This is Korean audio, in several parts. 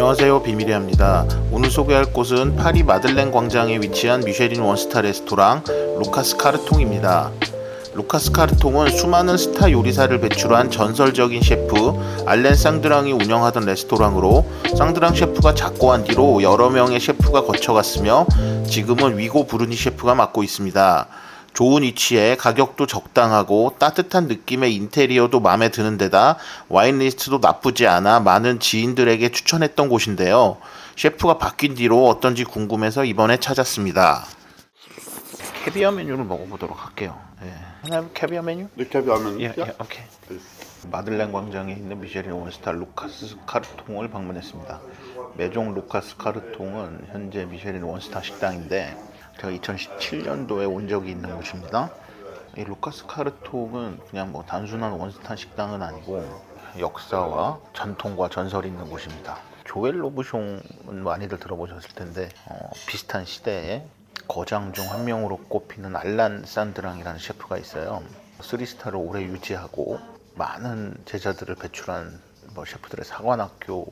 안녕하세요, 비밀이합니다. 오늘 소개할 곳은 파리 마들렌 광장에 위치한 미쉐린 원스타 레스토랑 루카스 카르통입니다. 루카스 카르통은 수많은 스타 요리사를 배출한 전설적인 셰프 알렌 쌍드랑이 운영하던 레스토랑으로, 쌍드랑 셰프가 작고한 뒤로 여러 명의 셰프가 거쳐갔으며 지금은 위고 브루니 셰프가 맡고 있습니다. 좋은 위치에 가격도 적당하고 따뜻한 느낌의 인테리어도 마음에 드는 데다 와인 리스트도 나쁘지 않아 많은 지인들에게 추천했던 곳인데요. 셰프가 바뀐 뒤로 어떤지 궁금해서 이번에 찾았습니다. 캐비어 메뉴를 먹어보도록 할게요. 하나 캐비어 메뉴? Le caviar 예, 오케이. 마들렌 광장에 있는 미쉐린 원스타 루카스 카르통을 방문했습니다. 메종 루카스 카르통은 현재 미쉐린 원스타 식당인데 제가 2017년도에 온 적이 있는 곳입니다. 이 루카스 카르통은 그냥 뭐 단순한 원스타 식당은 아니고 역사와 전통과 전설이 있는 곳입니다. 조엘 로브숑은 많이들 들어보셨을 텐데 비슷한 시대에 거장 중 한 명으로 꼽히는 알란 산드랑이라는 셰프가 있어요. 3스타를 오래 유지하고 많은 제자들을 배출한 셰프들의 사관학교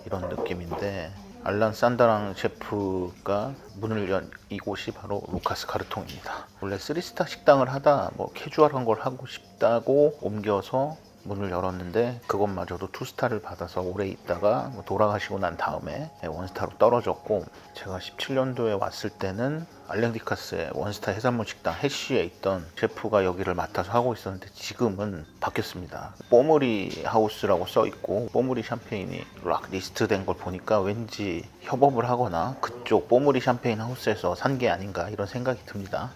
이런 느낌인데, 알란 산드랑 셰프가 문을 연 이곳이 바로 루카스 카르통입니다. 원래 3스타 식당을 하다 캐주얼한 걸 하고 싶다고 옮겨서 문을 열었는데, 그것마저도 2스타를 받아서 오래 있다가 돌아가시고 난 다음에 원스타로 떨어졌고, 제가 17년도에 왔을 때는 알랭디카스의 원스타 해산물 식당 해쉬에 있던 셰프가 여기를 맡아서 하고 있었는데 지금은 바뀌었습니다. 뽀무리 하우스라고 써있고 뽀무리 샴페인이 락 리스트된 걸 보니까 왠지 협업을 하거나 그쪽 뽀무리 샴페인 하우스에서 산 게 아닌가 이런 생각이 듭니다.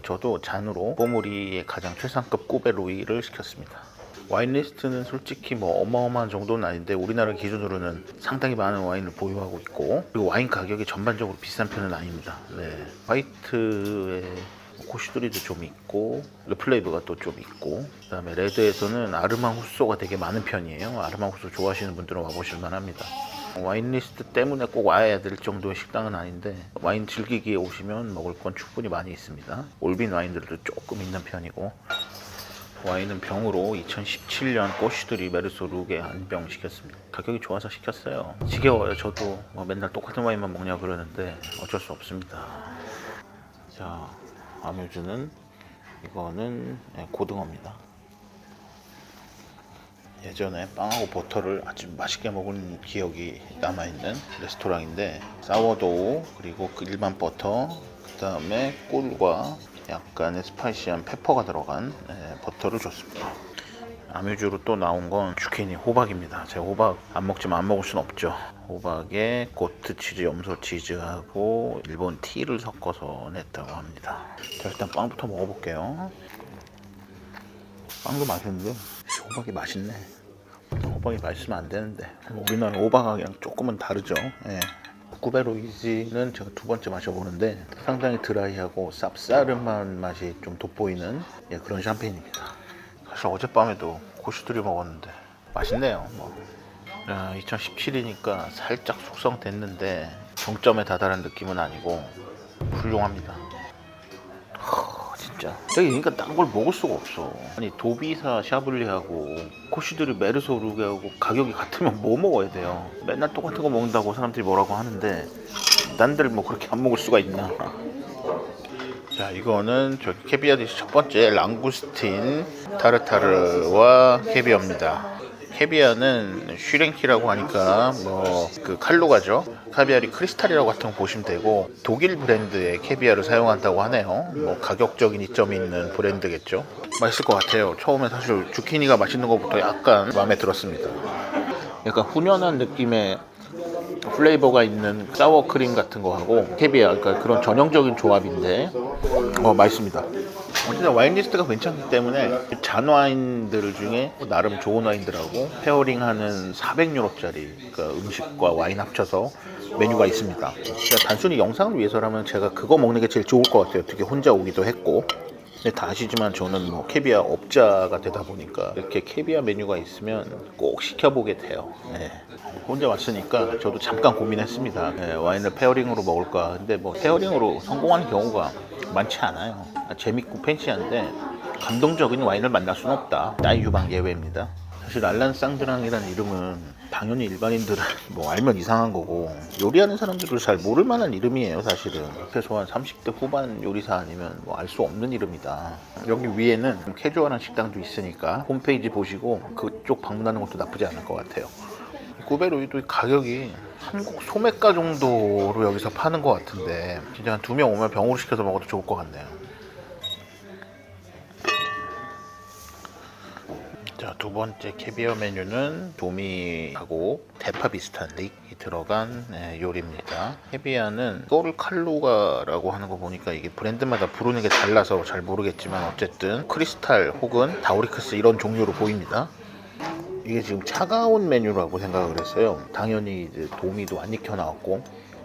저도 잔으로 뽀무리의 가장 최상급 꾸베 루이를 시켰습니다. 와인 리스트는 솔직히 어마어마한 정도는 아닌데 우리나라 기준으로는 상당히 많은 와인을 보유하고 있고, 그리고 와인 가격이 전반적으로 비싼 편은 아닙니다. 화이트에 코시드리도 좀 있고 르플레이브가 또 좀 있고, 그 다음에 레드에서는 아르망 후소가 되게 많은 편이에요. 아르망 후소 좋아하시는 분들은 와보실 만합니다. 와인 리스트 때문에 꼭 와야 될 정도의 식당은 아닌데 와인 즐기기에 오시면 먹을 건 충분히 많이 있습니다. 올빈 와인들도 조금 있는 편이고, 와인은 병으로 2017년 꼬시드리 메르소 룩에 한 병 시켰습니다. 가격이 좋아서 시켰어요. 지겨워요. 저도 맨날 똑같은 와인만 먹냐고 그러는데 어쩔 수 없습니다. 자, 아뮤즈는 이거는 고등어입니다. 예전에 빵하고 버터를 아주 맛있게 먹은 기억이 남아있는 레스토랑인데, 사워도우 그리고 일반 버터, 그 다음에 꿀과 약간의 스파이시한 페퍼가 들어간 버터를 줬습니다. 아뮤즈로 또 나온 건 주키니 호박입니다. 제가 호박 안 먹지만 안 먹을 순 없죠. 호박에 고트 치즈, 염소 치즈하고 일본 티를 섞어서 냈다고 합니다. 자, 일단 빵부터 먹어볼게요. 빵도 맛있는데 호박이 맛있네. 호박이 맛있으면 안 되는데 우리나라 호박하고랑 조금은 다르죠. 꾸베 루이지는 제가 두 번째 마셔보는데 상당히 드라이하고 쌉싸름한 맛이 좀 돋보이는 그런 샴페인입니다. 사실 어젯밤에도 코시드리 먹었는데 맛있네요. 2017이니까 살짝 숙성됐는데 정점에 다다른 느낌은 아니고 훌륭합니다. 진짜 그러니까 딴 걸 먹을 수가 없어. 아니 도비사 샤블리하고 코시드리 메르소 루게하고 가격이 같으면 뭐 먹어야 돼요? 맨날 똑같은 거 먹는다고 사람들이 뭐라고 하는데 난들 그렇게 안 먹을 수가 있나. 자, 이거는 저 캐비어 디시 첫 번째 랑구스틴 타르타르와 캐비어입니다. 캐비어는 슈랭키라고 하니까 그 칼로가죠. 카비알이 크리스탈이라고 같은 거 보시면 되고, 독일 브랜드의 캐비어를 사용한다고 하네요. 가격적인 이점이 있는 브랜드겠죠. 맛있을 것 같아요. 처음에 사실 주키니가 맛있는 것부터 약간 마음에 들었습니다. 약간 훈연한 느낌의 플레이버가 있는 사워크림 같은 거하고 캐비어, 그러니까 그런 전형적인 조합인데 맛있습니다. 어쨌든 와인 리스트가 괜찮기 때문에 잔 와인들 중에 나름 좋은 와인들하고 페어링하는 400유로짜리 그러니까 음식과 와인 합쳐서 메뉴가 있습니다. 그러니까 단순히 영상을 위해서라면 제가 그거 먹는 게 제일 좋을 것 같아요. 특히 혼자 오기도 했고. 근데 다 아시지만 저는 캐비어 업자가 되다 보니까 이렇게 캐비어 메뉴가 있으면 꼭 시켜보게 돼요. 혼자 왔으니까 저도 잠깐 고민했습니다. 와인을 페어링으로 먹을까. 근데 페어링으로 성공하는 경우가 많지 않아요. 재밌고 팬시한데 감동적인 와인을 만날 수는 없다. 나이 유방 예외입니다. 사실 알란 쌍드랑이라는 이름은 당연히 일반인들은 뭐 알면 이상한 거고 요리하는 사람들도 잘 모를 만한 이름이에요 사실은. 최소한 30대 후반 요리사 아니면 뭐 알 수 없는 이름이다. 여기 위에는 캐주얼한 식당도 있으니까 홈페이지 보시고 그쪽 방문하는 것도 나쁘지 않을 것 같아요. 꾸베로이도 가격이 한국 소매가 정도로 여기서 파는 것 같은데 진짜 한 2명 오면 병으로 시켜서 먹어도 좋을 것 같네요. 자, 두 번째 캐비어 메뉴는 도미하고 대파 비슷한 릭이 들어간 요리입니다. 캐비어는 소울 칼루가라고 하는 거 보니까 이게 브랜드마다 부르는 게 달라서 잘 모르겠지만 어쨌든 크리스탈 혹은 다우리크스 이런 종류로 보입니다. 이게 지금 차가운 메뉴라고 생각을 했어요. 당연히 이제 도미도 안 익혀 나왔고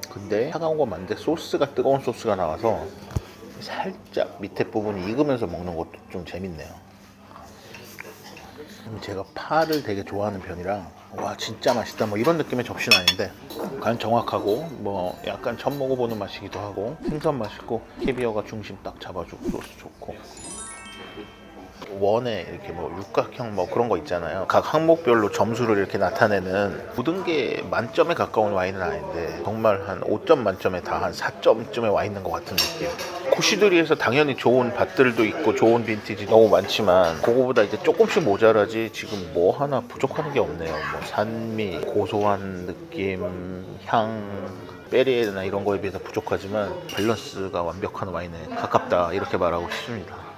근데 차가운 거 맞는데 소스가 뜨거운 소스가 나와서 살짝 밑에 부분이 익으면서 먹는 것도 좀 재밌네요. 제가 파를 되게 좋아하는 편이라 와 진짜 맛있다 뭐 이런 느낌의 접시는 아닌데 간 정확하고 뭐 약간 처음 먹어보는 맛이기도 하고 생선 맛있고 캐비어가 중심 딱 잡아주고 소스 좋고 원에 이렇게 뭐 육각형 뭐 그런 거 있잖아요. 각 항목별로 점수를 이렇게 나타내는 모든 게 만점에 가까운 와인은 아닌데 정말 한 5점 만점에 다 한 4점쯤에 와 있는 것 같은 느낌. 코시드리에서 당연히 좋은 밭들도 있고 좋은 빈티지 너무 많지만 그거보다 이제 조금씩 모자라지 지금 뭐 하나 부족하는 게 없네요. 뭐 산미, 고소한 느낌, 향, 베리에나 이런 거에 비해서 부족하지만 밸런스가 완벽한 와인에 가깝다 이렇게 말하고 싶습니다.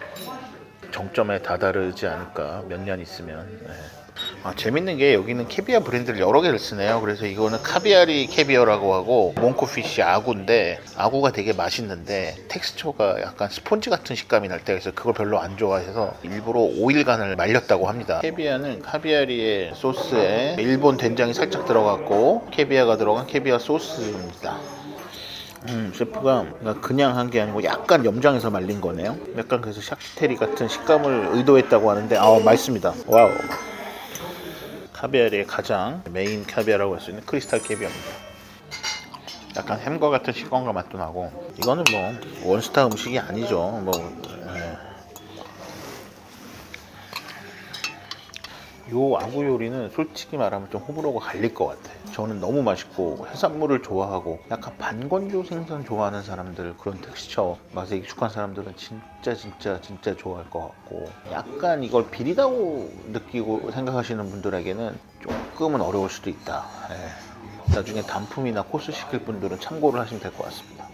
정점에 다다르지 않을까 몇 년 있으면. 네. 재밌는 게 여기는 캐비어 브랜드를 여러 개를 쓰네요. 그래서 이거는 카비아리 캐비어라고 하고 몽코피쉬 아구인데 아구가 되게 맛있는데 텍스처가 약간 스폰지 같은 식감이 날 때가 있어서 그걸 별로 안 좋아해서 일부러 오일간을 말렸다고 합니다. 캐비아는 카비아리의 소스에 일본 된장이 살짝 들어갔고 캐비아가 들어간 캐비아 소스입니다. 셰프가 그냥 한 게 아니고 약간 염장해서 말린 거네요. 약간 그래서 샥시테리 같은 식감을 의도했다고 하는데 맛있습니다. 와우. 카비아리의 가장 메인 카비아라고 할 수 있는 크리스탈 캐비아입니다. 약간 햄과 같은 식감과 맛도 나고 이거는 뭐 원스타 음식이 아니죠. 요 아구 요리는 솔직히 말하면 좀 호불호가 갈릴 것 같아요. 저는 너무 맛있고 해산물을 좋아하고 약간 반건조 생선 좋아하는 사람들 그런 텍스처 맛에 익숙한 사람들은 진짜 좋아할 것 같고 약간 이걸 비리다고 느끼고 생각하시는 분들에게는 조금은 어려울 수도 있다. 나중에 단품이나 코스 시킬 분들은 참고를 하시면 될 것 같습니다.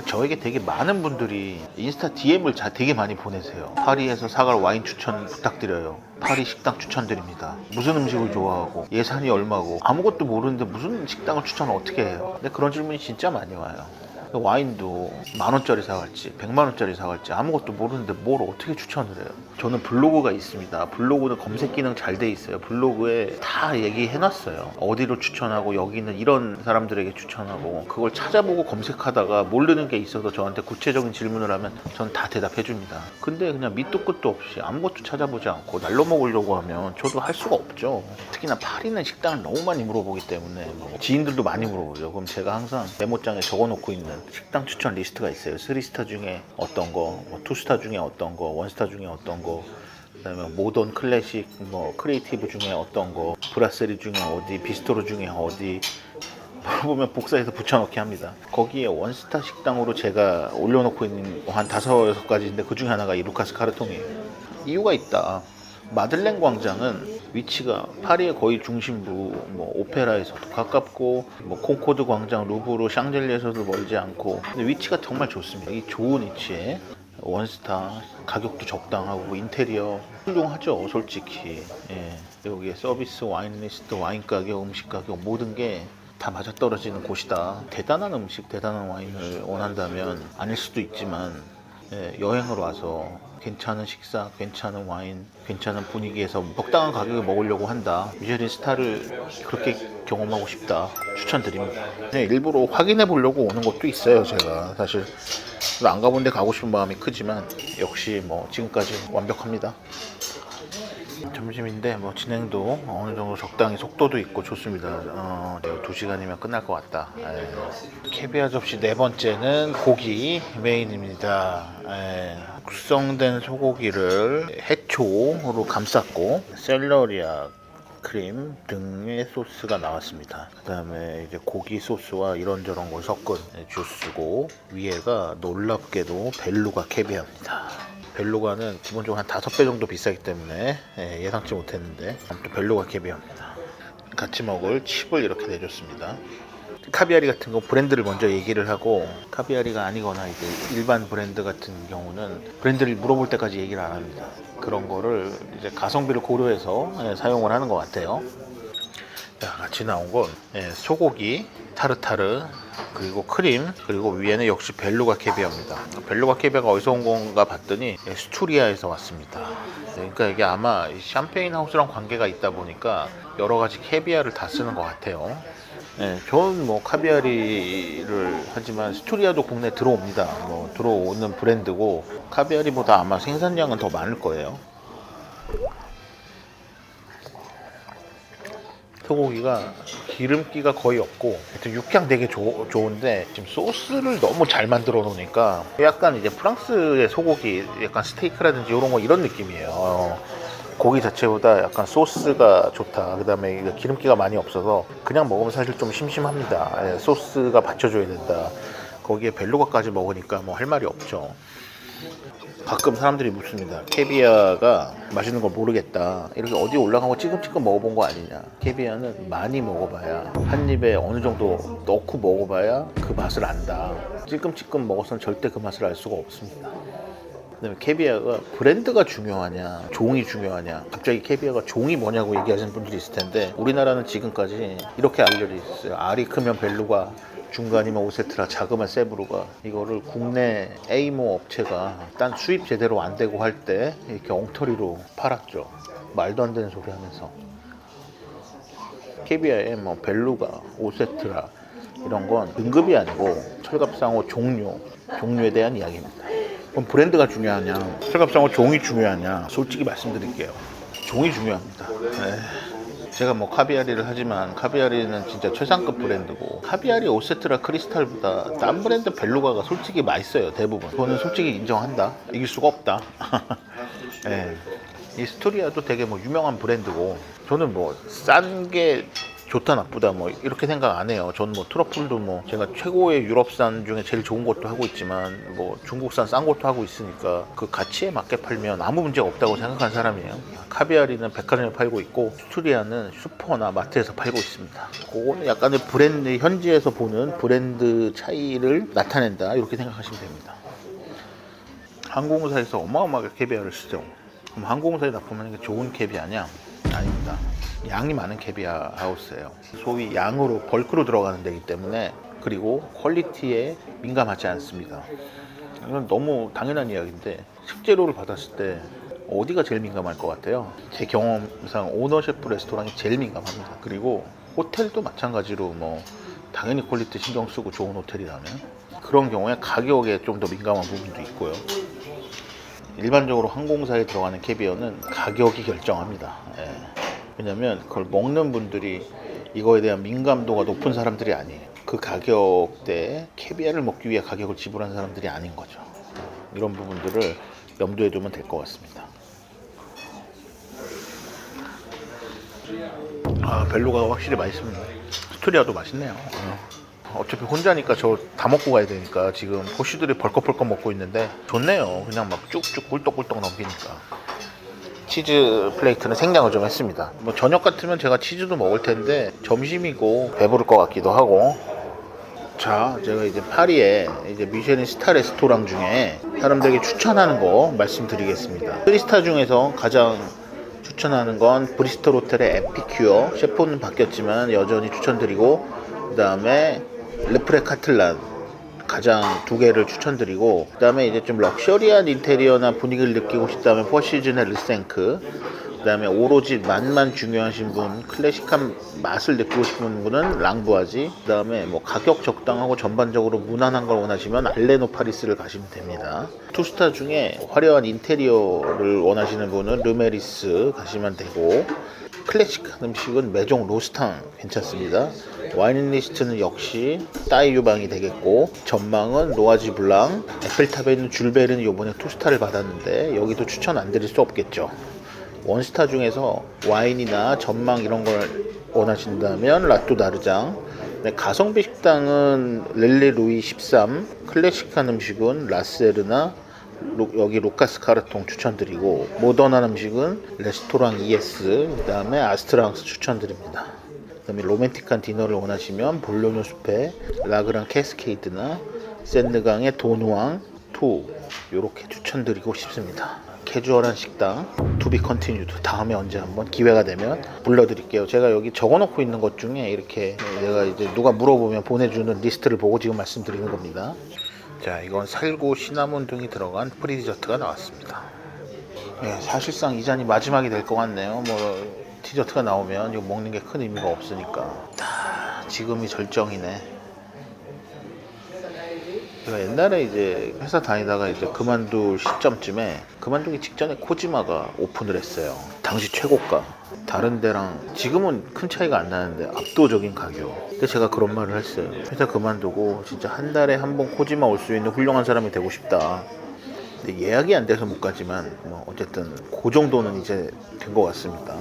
저에게 되게 많은 분들이 인스타 DM을 되게 많이 보내세요. 파리에서 사갈 와인 추천 부탁드려요. 파리 식당 추천드립니다. 무슨 음식을 좋아하고 예산이 얼마고 아무것도 모르는데 무슨 식당을 추천을 어떻게 해요? 근데 그런 질문이 진짜 많이 와요. 와인도 10,000원짜리 사갈지 100만원짜리 사갈지 아무것도 모르는데 뭘 어떻게 추천을 해요? 저는 블로그가 있습니다. 블로그는 검색 기능 잘 돼 있어요. 블로그에 다 얘기해놨어요. 어디로 추천하고 여기는 이런 사람들에게 추천하고 그걸 찾아보고 검색하다가 모르는 게 있어서 저한테 구체적인 질문을 하면 전 다 대답해줍니다. 근데 그냥 밑도 끝도 없이 아무것도 찾아보지 않고 날로 먹으려고 하면 저도 할 수가 없죠. 특히나 파리는 식당을 너무 많이 물어보기 때문에 지인들도 많이 물어보죠. 그럼 제가 항상 메모장에 적어놓고 있는 식당 추천 리스트가 있어요. 3스타 중에 어떤 거, 2스타 중에 어떤 거, 1스타 중에 어떤 거, 그다음에 모던, 클래식, 크리에이티브 중에 어떤 거, 브라세리 중에 어디, 비스트로 중에 어디 보면 복사해서 붙여넣기 합니다. 거기에 원스타 식당으로 제가 올려놓고 있는 한 5-6가지인데 그 중에 하나가 이 루카스 카르통이에요. 이유가 있다. 마들렌 광장은 위치가 파리의 거의 중심부, 오페라에서도 가깝고, 콩코드 광장, 루브르, 샹젤리에서도 멀지 않고, 근데 위치가 정말 좋습니다. 이 좋은 위치에 원스타, 가격도 적당하고, 인테리어 훌륭하죠, 솔직히. 예. 여기에 서비스, 와인 리스트, 와인 가격, 음식 가격, 모든 게 다 맞아떨어지는 곳이다. 대단한 음식, 대단한 와인을 원한다면 아닐 수도 있지만 여행을 와서 괜찮은 식사, 괜찮은 와인, 괜찮은 분위기에서 적당한 가격에 먹으려고 한다. 미쉐린 스타를 그렇게 경험하고 싶다. 추천드립니다. 일부러 확인해 보려고 오는 것도 있어요. 제가 사실 안 가본 데 가고 싶은 마음이 크지만 역시 지금까지 완벽합니다. 점심인데 진행도 어느 정도 적당히 속도도 있고 좋습니다. 2시간이면 끝날 것 같다. 캐비아 접시 4번째는 고기 메인입니다. 숙성된 소고기를 해초로 감쌌고 샐러리아, 크림 등의 소스가 나왔습니다. 그 다음에 이제 고기 소스와 이런저런 걸 섞은 주스고, 위에가 놀랍게도 벨루가 캐비아입니다. 벨루가는 기본적으로 한 5배 정도 비싸기 때문에 예상치 못했는데 아무튼 벨루가 캐비아입니다. 같이 먹을 칩을 이렇게 내줬습니다. 카비아리 같은 거 브랜드를 먼저 얘기를 하고, 카비아리가 아니거나 이제 일반 브랜드 같은 경우는 브랜드를 물어볼 때까지 얘기를 안 합니다. 그런 거를 이제 가성비를 고려해서 사용을 하는 것 같아요. 자, 같이 나온 건 소고기, 타르타르, 그리고 크림, 그리고 위에는 역시 벨루가 캐비아입니다. 벨루가 캐비아가 어디서 온 건가 봤더니 스투리아에서 왔습니다. 그러니까 이게 아마 샴페인 하우스랑 관계가 있다 보니까 여러 가지 캐비아를 다 쓰는 것 같아요. 저는 뭐 카비아리를 하지만 스투리아도 국내에 들어옵니다. 들어오는 브랜드고, 카비아리보다 아마 생산량은 더 많을 거예요. 소고기가 기름기가 거의 없고, 하여튼 육향 되게 좋은데, 지금 소스를 너무 잘 만들어 놓으니까 약간 이제 프랑스의 소고기, 약간 스테이크라든지 이런 거 이런 느낌이에요. 고기 자체보다 약간 소스가 좋다. 그 다음에 기름기가 많이 없어서 그냥 먹으면 사실 좀 심심합니다. 소스가 받쳐줘야 된다. 거기에 벨루가까지 먹으니까 뭐 할 말이 없죠. 가끔 사람들이 묻습니다. 캐비아가 맛있는 걸 모르겠다. 이렇게 어디 올라가고 찌끔찌끔 먹어본 거 아니냐. 캐비아는 많이 먹어봐야, 한 입에 어느 정도 넣고 먹어봐야 그 맛을 안다. 찔끔찔끔 먹어서는 절대 그 맛을 알 수가 없습니다. 그다음에 캐비아가 브랜드가 중요하냐, 종이 중요하냐. 갑자기 캐비아가 종이 뭐냐고 얘기하시는 분들이 있을 텐데, 우리나라는 지금까지 이렇게 알려져 있어요. 알이 크면 벨루가, 중간이면 오세트라, 작으면 세브루가. 이거를 국내 A모 업체가 딴 수입 제대로 안 되고 할 때 이렇게 엉터리로 팔았죠. 말도 안 되는 소리 하면서. 캐비아에 뭐 벨루가, 오세트라 이런 건 등급이 아니고 철갑상어 종류에 대한 이야기입니다. 그럼 브랜드가 중요하냐, 철갑상어 종이 중요하냐? 솔직히 말씀드릴게요. 종이 중요합니다. 제가 뭐 카비아리를 하지만 카비아리는 진짜 최상급 브랜드고, 카비아리, 오세트라, 크리스탈보다 딴 브랜드 벨루가가 솔직히 맛있어요. 대부분. 그거는 솔직히 인정한다. 이길 수가 없다. 이 스토리아도 되게 뭐 유명한 브랜드고, 저는 뭐 싼 게 좋다 나쁘다 뭐 이렇게 생각 안 해요. 저는 뭐 트러플도 뭐 제가 최고의 유럽산 중에 제일 좋은 것도 하고 있지만, 뭐 중국산 싼 것도 하고 있으니까 그 가치에 맞게 팔면 아무 문제가 없다고 생각하는 사람이에요. 카비아리는 백화점에 팔고 있고, 스투리아는 슈퍼나 마트에서 팔고 있습니다. 그거는 약간의 브랜드, 현지에서 보는 브랜드 차이를 나타낸다, 이렇게 생각하시면 됩니다. 항공사에서 어마어마하게 캐비아를 쓰죠. 그럼 항공사에 납품하는 게 좋은 캐비아냐? 아닙니다. 양이 많은 캐비아 하우스예요. 소위 양으로 벌크로 들어가는 데이기 때문에, 그리고 퀄리티에 민감하지 않습니다. 이건 너무 당연한 이야기인데, 식재료를 받았을 때 어디가 제일 민감할 것 같아요? 제 경험상 오너셰프 레스토랑이 제일 민감합니다. 그리고 호텔도 마찬가지로 뭐 당연히 퀄리티 신경 쓰고 좋은 호텔이라면 그런 경우에 가격에 좀 더 민감한 부분도 있고요. 일반적으로 항공사에 들어가는 캐비어는 가격이 결정합니다. 왜냐면 그걸 먹는 분들이 이거에 대한 민감도가 높은 사람들이 아니에요. 그 가격대에 캐비아를 먹기 위해 가격을 지불한 사람들이 아닌 거죠. 이런 부분들을 염두에 두면 될 것 같습니다. 벨루가 확실히 맛있습니다. 스투리아도 맛있네요. 어차피 혼자니까 저 다 먹고 가야 되니까 지금 포시들이 벌컥벌컥 먹고 있는데 좋네요. 그냥 막 쭉쭉 꿀떡꿀떡 넘기니까. 치즈 플레이트는 생략을 좀 했습니다. 뭐 저녁 같으면 제가 치즈도 먹을 텐데 점심이고 배부를 것 같기도 하고. 자, 제가 이제 파리에 이제 미쉐린 스타 레스토랑 중에 사람들에게 추천하는 거 말씀드리겠습니다. 3스타 중에서 가장 추천하는 건 브리스톨 호텔의 에피큐어. 셰프는 바뀌었지만 여전히 추천드리고, 그 다음에 르프레 카틀란 가장 2개를 추천드리고, 그 다음에 이제 좀 럭셔리한 인테리어나 분위기를 느끼고 싶다면 포시즌의 르생크, 그 다음에 오로지 맛만 중요하신 분, 클래식한 맛을 느끼고 싶은 분은 랑부아지, 그 다음에 뭐 가격 적당하고 전반적으로 무난한 걸 원하시면 알레노 파리스를 가시면 됩니다. 2스타 중에 화려한 인테리어를 원하시는 분은 르메리스 가시면 되고, 클래식한 음식은 메종 로스탕 괜찮습니다. 와인 리스트는 역시 따이 유방이 되겠고, 전망은 노아지 블랑, 에펠탑에 있는 줄베르는 이번에 2스타를 받았는데 여기도 추천 안 드릴 수 없겠죠. 원스타 중에서 와인이나 전망 이런 걸 원하신다면 라또 다르장. 네, 가성비 식당은 렐레 루이 13, 클래식한 음식은 라세르나 여기 루카스 카르통 추천드리고, 모던한 음식은 레스토랑 ES, 그 다음에 아스트랑스 추천드립니다. 그 다음에 로맨틱한 디너를 원하시면 볼로뇨 숲에 라그랑 캐스케이드나 샌드강의 도누앙 2 이렇게 추천드리고 싶습니다. 캐주얼한 식당 투비 컨티뉴드. 다음에 언제 한번 기회가 되면 불러드릴게요. 제가 여기 적어놓고 있는 것 중에 이렇게 내가 이제 누가 물어보면 보내주는 리스트를 보고 지금 말씀드리는 겁니다. 자, 이건 살구, 시나몬 등이 들어간 프리 디저트가 나왔습니다. 네, 사실상 이 잔이 마지막이 될 것 같네요. 뭐 디저트가 나오면 이거 먹는 게 큰 의미가 없으니까. 지금이 절정이네. 제가 옛날에 이제 회사 다니다가 이제 그만둘 시점쯤에, 그만두기 직전에 코지마가 오픈을 했어요. 당시 최고가. 다른 데랑 지금은 큰 차이가 안 나는데 압도적인 가격. 근데 제가 그런 말을 했어요. 회사 그만두고 진짜 한 달에 한 번 코지마 올 수 있는 훌륭한 사람이 되고 싶다. 근데 예약이 안 돼서 못 가지만 뭐 어쨌든 그 정도는 이제 된 것 같습니다.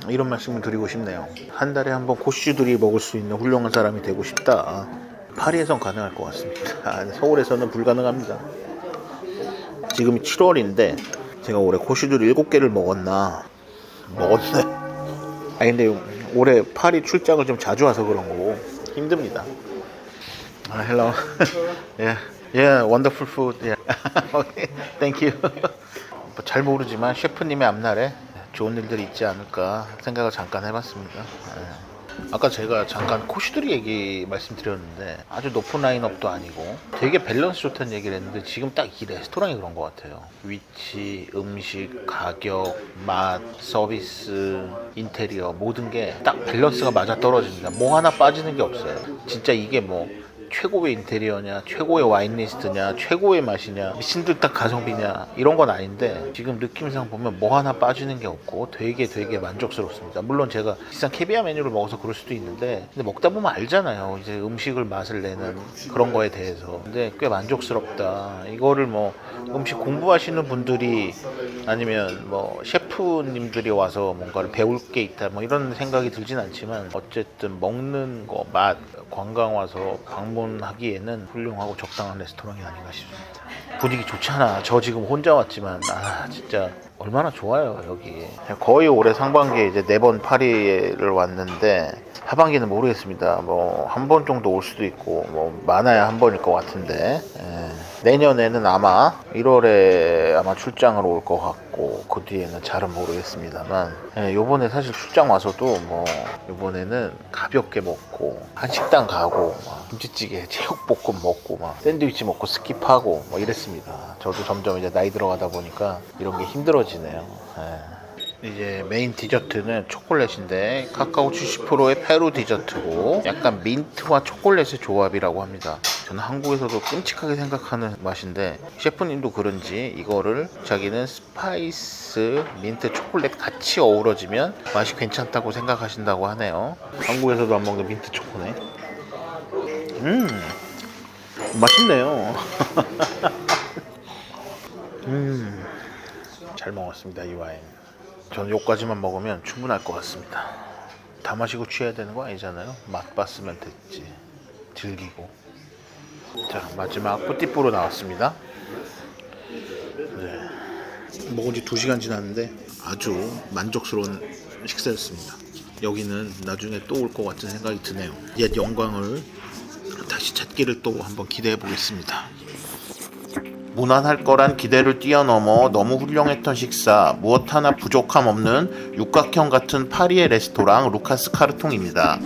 이런 말씀을 드리고 싶네요. 한 달에 한 번 고슈들이 먹을 수 있는 훌륭한 사람이 되고 싶다. 파리에선 가능할 것 같습니다. 서울에서는 불가능합니다. 지금 7월인데 제가 올해 고슈들 7개를 먹었네. 근데 올해 파리 출장을 좀 자주 와서 그런 거고 힘듭니다. Hello. Yeah, wonderful food. Yeah. Okay, thank you. 잘 모르지만 셰프님의 앞날에 좋은 일들이 있지 않을까 생각을 잠깐 해봤습니다. 아까 제가 잠깐 코슈들이 얘기 말씀드렸는데 아주 높은 라인업도 아니고 되게 밸런스 좋다는 얘기를 했는데 지금 딱 이 레스토랑이 그런 것 같아요. 위치, 음식, 가격, 맛, 서비스, 인테리어 모든 게 딱 밸런스가 맞아 떨어집니다. 뭐 하나 빠지는 게 없어요. 진짜 이게 뭐 최고의 인테리어냐, 최고의 와인 리스트냐, 최고의 맛이냐, 미친 듯 딱 가성비냐 이런 건 아닌데 지금 느낌상 보면 뭐 하나 빠지는 게 없고 되게 만족스럽습니다. 물론 제가 비싼 캐비아 메뉴를 먹어서 그럴 수도 있는데 근데 먹다 보면 알잖아요. 이제 음식을 맛을 내는 그런 거에 대해서. 근데 꽤 만족스럽다. 이거를 뭐 음식 공부하시는 분들이 아니면 뭐 셰프님들이 와서 뭔가를 배울 게 있다 뭐 이런 생각이 들진 않지만 어쨌든 먹는 거, 맛, 관광 와서 방문하기에는 훌륭하고 적당한 레스토랑이 아닌가 싶습니다. 분위기 좋잖아. 저 지금 혼자 왔지만 진짜 얼마나 좋아요 여기. 거의 올해 상반기에 이제 4번 파리를 왔는데 하반기는 모르겠습니다. 뭐 한 번 정도 올 수도 있고 뭐 많아야 한 번일 것 같은데 내년에는 아마 1월에 아마 출장을 올 것 같고 그 뒤에는 잘은 모르겠습니다만 요번에 사실 출장 와서도 뭐 요번에는 가볍게 먹고 한식당 가고 김치찌개, 제육볶음 먹고 막 샌드위치 먹고 스킵하고 뭐 이랬습니다. 저도 점점 이제 나이 들어가다 보니까 이런 게 힘들어지네요. 이제 메인 디저트는 초콜릿인데 카카오 70%의 페루 디저트고 약간 민트와 초콜릿의 조합이라고 합니다. 저는 한국에서도 끔찍하게 생각하는 맛인데 셰프님도 그런지 이거를 자기는 스파이스, 민트, 초콜릿 같이 어우러지면 맛이 괜찮다고 생각하신다고 하네요. 한국에서도 안 먹는 민트 초코네. 맛있네요. 잘 먹었습니다. 이 와인 저는 요까지만 먹으면 충분할 것 같습니다. 다 마시고 취해야 되는 거 아니잖아요. 맛봤으면 됐지. 즐기고. 자, 마지막 뿌띠뿌로 나왔습니다. 먹은 지 2시간 지났는데 아주 만족스러운 식사였습니다. 여기는 나중에 또 올 것 같은 생각이 드네요. 옛 영광을 다시 찾기를 또 한번 기대해 보겠습니다. 무난할 거란 기대를 뛰어넘어 너무 훌륭했던 식사, 무엇 하나 부족함 없는 육각형 같은 파리의 레스토랑 루카스 카르통입니다.